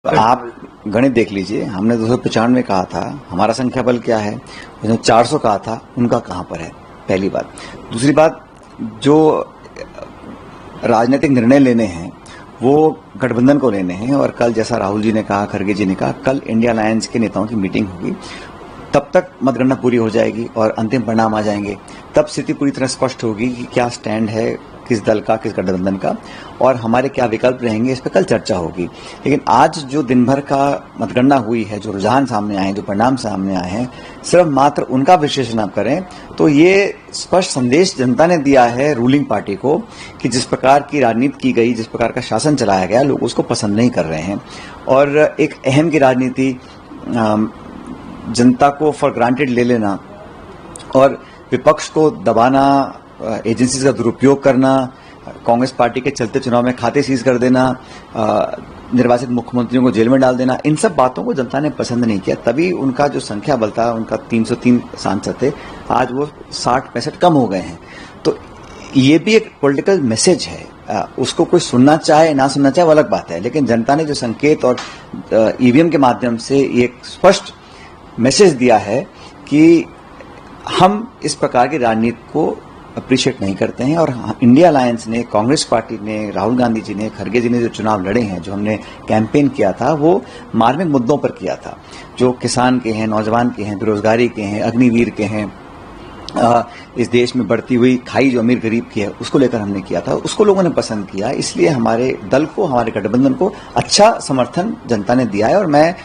आप गणित देख लीजिए, हमने 295 कहा था, हमारा संख्या बल क्या है, उसने 400 कहा था, उनका कहां पर है, पहली बात। दूसरी बात, जो राजनीतिक निर्णय लेने हैं वो गठबंधन को लेने हैं, और कल जैसा राहुल जी ने कहा, खड़गे जी ने कहा, कल इंडिया अलायंस के नेताओं की मीटिंग होगी, तब तक मतगणना पूरी हो जाएगी और अंतिम परिणाम आ जाएंगे। तब स्थिति पूरी तरह स्पष्ट होगी कि क्या स्टैंड है किस दल का, किस गठबंधन का, और हमारे क्या विकल्प रहेंगे, इस पर कल चर्चा होगी। लेकिन आज जो दिन भर का मतगणना हुई है, जो रुझान सामने आए हैं, जो परिणाम सामने आए हैं, सिर्फ मात्र उनका विश्लेषण आप करें तो ये स्पष्ट संदेश जनता ने दिया है रूलिंग पार्टी को कि जिस प्रकार की राजनीति की गई, जिस प्रकार का शासन चलाया गया, लोग उसको पसंद नहीं कर रहे हैं। और एक अहम की राजनीति, जनता को फॉर ग्रांटेड ले लेना और विपक्ष को दबाना, एजेंसीज का दुरुपयोग करना, कांग्रेस पार्टी के चलते चुनाव में खाते सीज कर देना, निर्वाचित मुख्यमंत्रियों को जेल में डाल देना, इन सब बातों को जनता ने पसंद नहीं किया। तभी उनका जो संख्या बल था, उनका 303 सांसद थे, आज वो 60-65 कम हो गए हैं। तो ये भी एक पॉलिटिकल मैसेज है, उसको कोई सुनना चाहे ना सुनना चाहे वो अलग बात है, लेकिन जनता ने जो संकेत और ईवीएम के माध्यम से एक स्पष्ट मैसेज दिया है कि हम इस प्रकार की राजनीति को अप्रिशिएट नहीं करते हैं। और इंडिया अलायंस ने, कांग्रेस पार्टी ने, राहुल गांधी जी ने, खड़गे जी ने जो चुनाव लड़े हैं, जो हमने कैंपेन किया था, वो मार्मिक मुद्दों पर किया था, जो किसान के हैं, नौजवान के हैं, बेरोजगारी के हैं, अग्निवीर के हैं, इस देश में बढ़ती हुई खाई जो अमीर गरीब की है, उसको लेकर हमने किया था, उसको लोगों ने पसंद किया। इसलिए हमारे दल को, हमारे गठबंधन को अच्छा समर्थन जनता ने दिया है। और मैं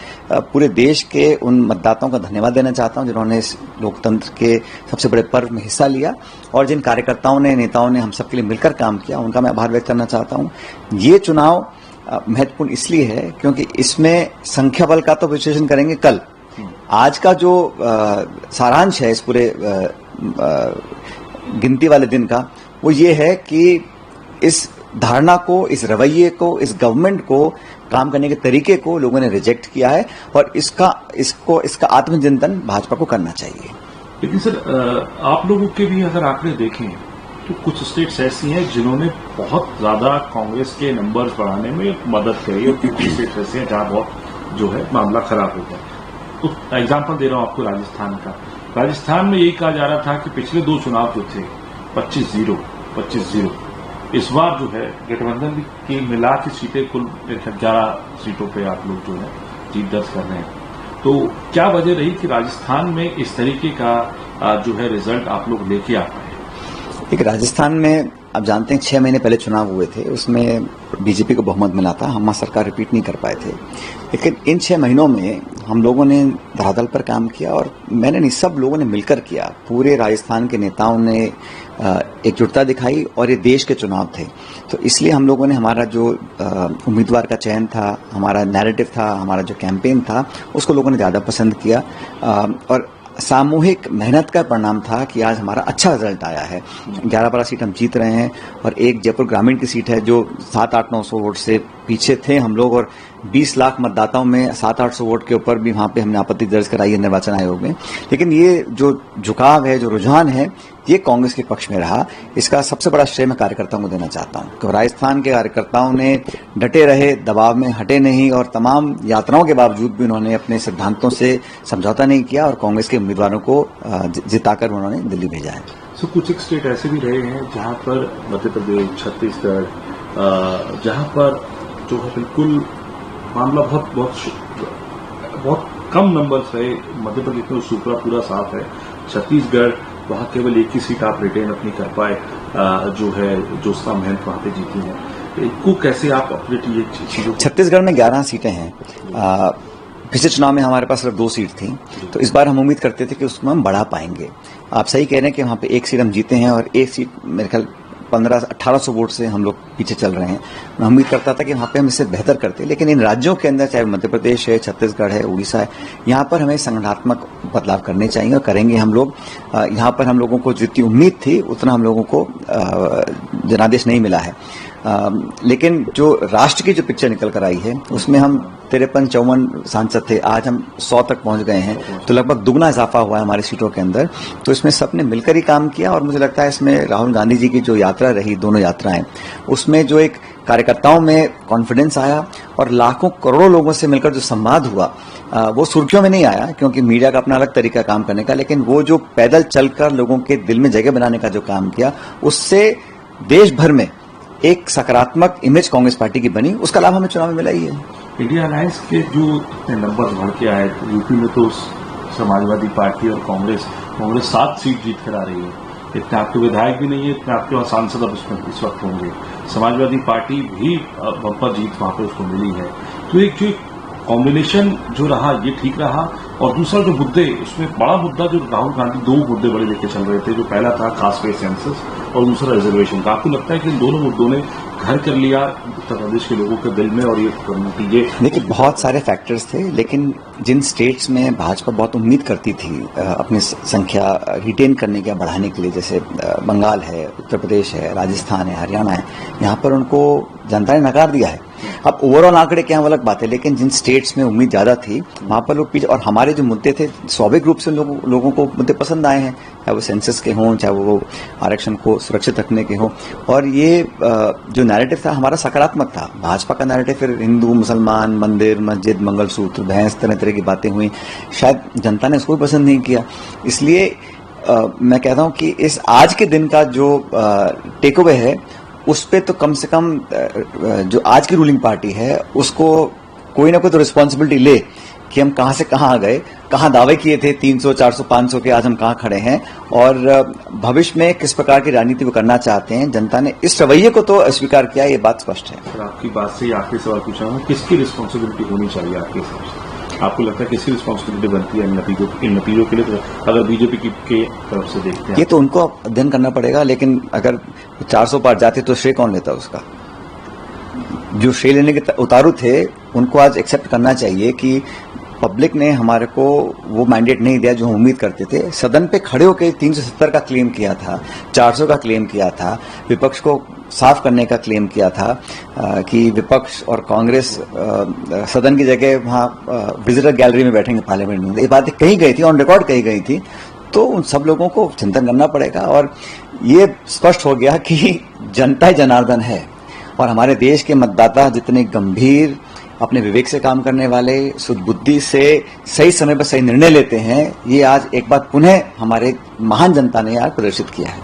पूरे देश के उन मतदाताओं का धन्यवाद देना चाहता हूं जिन्होंने इस लोकतंत्र के सबसे बड़े पर्व में हिस्सा लिया, और जिन कार्यकर्ताओं ने, नेताओं ने हम सबके लिए मिलकर काम किया, उनका मैं आभार व्यक्त करना चाहता हूं। ये चुनाव महत्वपूर्ण इसलिए है क्योंकि इसमें संख्या बल का तो विश्लेषण करेंगे कल। आज का जो सारांश है इस पूरे गिनती वाले दिन का, वो ये है कि इस धारणा को, इस रवैये को, इस गवर्नमेंट को, काम करने के तरीके को लोगों ने रिजेक्ट किया है, और इसका आत्मचिंतन भाजपा को करना चाहिए। लेकिन सर, आप लोगों के भी अगर आंकड़े देखें तो कुछ स्टेट्स ऐसी हैं जिन्होंने बहुत ज्यादा कांग्रेस के नंबर्स बढ़ाने में मदद करी, और कुछ स्टेट्स ऐसे हैं जहां बहुत जो है मामला खराब हो गया। तो एग्जाम्पल दे रहा हूं आपको राजस्थान का। राजस्थान में यही कहा जा रहा था कि पिछले 2 चुनाव जो थे 25-0, इस बार जो है गठबंधन की मिला की सीटें कुल 11 सीटों पे आप लोग जो है जीत दर्ज कर रहे हैं। तो क्या वजह रही कि राजस्थान में इस तरीके का जो है रिजल्ट आप लोग लेके आ पाए? एक राजस्थान में आप जानते हैं 6 महीने पहले चुनाव हुए थे, उसमें बीजेपी को बहुमत मिला था, हम सरकार रिपीट नहीं कर पाए थे। लेकिन इन 6 महीनों में हम लोगों ने धरातल पर काम किया, और मैंने नहीं, सब लोगों ने मिलकर किया। पूरे राजस्थान के नेताओं ने एकजुटता दिखाई, और ये देश के चुनाव थे, तो इसलिए हम लोगों ने, हमारा जो उम्मीदवार का चयन था, हमारा नैरेटिव था, हमारा जो कैंपेन था, उसको लोगों ने ज़्यादा पसंद किया। और सामूहिक मेहनत का परिणाम था कि आज हमारा अच्छा रिजल्ट आया है। 11-12 सीट हम जीत रहे हैं, और एक जयपुर ग्रामीण की सीट है जो 700-800-900 वोट से पीछे थे हम लोग, और 20 लाख मतदाताओं में 700-800 वोट के ऊपर भी वहां पे हमने आपत्ति दर्ज कराई है निर्वाचन आयोग में। लेकिन ये जो झुकाव है, जो रुझान है, ये कांग्रेस के पक्ष में रहा। इसका सबसे बड़ा श्रेय मैं कार्यकर्ताओं को देना चाहता हूं कि राजस्थान के कार्यकर्ताओं ने डटे रहे, दबाव में हटे नहीं, और तमाम यात्राओं के बावजूद भी उन्होंने अपने सिद्धांतों से समझौता नहीं किया, और कांग्रेस के उम्मीदवारों को जिताकर उन्होंने दिल्ली भेजा है। सो कुछ एक स्टेट ऐसे भी रहे हैं जहां पर मध्य प्रदेश, छत्तीसगढ़, जहां पर जो है बिल्कुल मामला बहुत कम नंबर्स रहे। मध्य प्रदेश में सूत्रा पूरा साफ है। छत्तीसगढ़, वहां केवल एक ही सीट आप रिटेन अपनी कर पाए, जो है जोस्ता महंत वहां पे जीती है। इनको कैसे आप अपने चीजों? छत्तीसगढ़ में 11 सीटें हैं। पिछले चुनाव में हमारे पास सिर्फ 2 सीट थी, तो इस बार हम उम्मीद करते थे कि उसको हम बढ़ा पाएंगे। आप सही कह रहे हैं कि वहां पे 1 सीट हम जीते हैं, और 1 सीट मेरे ख्याल 1500-1800 वोट से हम लोग पीछे चल रहे हैं। मैं उम्मीद करता था कि वहां पे हम इससे बेहतर करते, लेकिन इन राज्यों के अंदर, चाहे मध्य प्रदेश है, छत्तीसगढ़ है, उड़ीसा है, यहाँ पर हमें संगठनात्मक बदलाव करने चाहिए, और करेंगे हम लोग। यहाँ पर हम लोगों को जितनी उम्मीद थी उतना हम लोगों को जनादेश नहीं मिला है। लेकिन जो राष्ट्र की जो पिक्चर निकल कर आई है, उसमें हम 53-54 सांसद थे, आज हम 100 तक पहुंच गए हैं, तो लगभग दुगना इजाफा हुआ है हमारी सीटों के अंदर। तो इसमें सबने मिलकर ही काम किया, और मुझे लगता है इसमें राहुल गांधी जी की जो यात्रा रही, दोनों यात्राएं, उसमें जो एक कार्यकर्ताओं में कॉन्फिडेंस आया और लाखों करोड़ों लोगों से मिलकर जो संवाद हुआ वो सुर्खियों में नहीं आया, क्योंकि मीडिया का अपना अलग तरीका काम करने का, लेकिन वो जो पैदल चलकर लोगों के दिल में जगह बनाने का जो काम किया, उससे देश भर में एक सकारात्मक इमेज कांग्रेस पार्टी की बनी। उसका लाभ हमें चुनाव में मिला ही है। इंडिया अलायंस के जो इतने नंबर बढ़ के आए, यूपी में तो समाजवादी पार्टी और कांग्रेस 7 सीट जीत कर आ रही है। इतने आपके विधायक भी नहीं है, इतने आपके वहाँ सांसद अब उसमें इस वक्त होंगे। समाजवादी पार्टी भी बम्पर जीत वहां पर उसको मिली है। तो एक जो कॉम्बिनेशन जो रहा ये ठीक रहा। और दूसरा जो मुद्दे, उसमें बड़ा मुद्दा जो राहुल गांधी 2 मुद्दे बड़े लेके चल रहे थे, जो पहला था कास्ट बेस्ड सेंसस और दूसरा रिजर्वेशन का। आपको लगता है कि इन दोनों मुद्दों ने घर कर लिया उत्तर प्रदेश के लोगों के दिल में और ये नतीजे? देखिए, बहुत सारे फैक्टर्स थे, लेकिन जिन स्टेट्स में भाजपा बहुत उम्मीद करती थी अपनी संख्या रिटेन करने के, बढ़ाने के लिए, जैसे बंगाल है, उत्तर प्रदेश है, राजस्थान है, हरियाणा है, यहाँ पर उनको जनता ने नकार दिया है। अब ओवरऑल आंकड़े क्या अलग बात है, लेकिन जिन स्टेट्स में उम्मीद ज्यादा थी वहां पर लोग पीछे। और हमारे जो मुद्दे थे, स्वाभाविक रूप से लोगों को मुद्दे पसंद आए हैं, चाहे वो सेंसस के हों, चाहे वो आरक्षण को सुरक्षित रखने के हों। और ये जो नैरेटिव था हमारा सकारात्मक था। भाजपा का नैरेटिव फिर हिंदू, मुसलमान, मंदिर, मस्जिद, मंगलसूत्र, भैंस, तरह तरह की बातें हुई। शायद जनता ने इसको भी पसंद नहीं किया। इसलिए मैं कहता हूं कि इस आज के दिन का जो टेक अवे है, उस पे तो कम से कम जो आज की रूलिंग पार्टी है उसको कोई ना कोई तो रिस्पॉन्सिबिलिटी ले कि हम कहां से कहां आ गए, कहां दावे किए थे 300, 400, 500 के, आज हम कहां खड़े हैं और भविष्य में किस प्रकार की राजनीति वो करना चाहते हैं। जनता ने इस रवैये को तो अस्वीकार किया, ये बात स्पष्ट है। सर, आपकी बात से आखिरी सवाल पूछा हूं, किसकी रिस्पॉन्सिबिलिटी होनी चाहिए आपके हिसाब से? आपको लगता है किसकी रिस्पॉन्सिबिलिटी बनती है इन नतीजों के लिए, अगर बीजेपी की तरफ से देखते हैं? ये तो उनको अध्ययन करना पड़ेगा, लेकिन अगर 400 पार जाते तो श्रेय कौन लेता उसका? जो श्रेय लेने के उतारू थे उनको आज एक्सेप्ट करना चाहिए कि पब्लिक ने हमारे को वो मैंडेट नहीं दिया जो हम उम्मीद करते थे। सदन पे खड़े होकर 370 का क्लेम किया था, 400 का क्लेम किया था, विपक्ष को साफ करने का क्लेम किया था कि विपक्ष और कांग्रेस सदन की जगह वहां विजिटर गैलरी में बैठेंगे पार्लियामेंट में। ये बातें कही गई थी, ऑन रिकॉर्ड कही गई थी। तो उन सब लोगों को चिंतन करना पड़ेगा। और ये स्पष्ट हो गया कि जनता जनार्दन है और हमारे देश के मतदाता जितने गंभीर, अपने विवेक से काम करने वाले, शुद्ध बुद्धि से सही समय पर सही निर्णय लेते हैं, ये आज एक बार पुनः हमारे महान जनता ने आज प्रदर्शित किया है।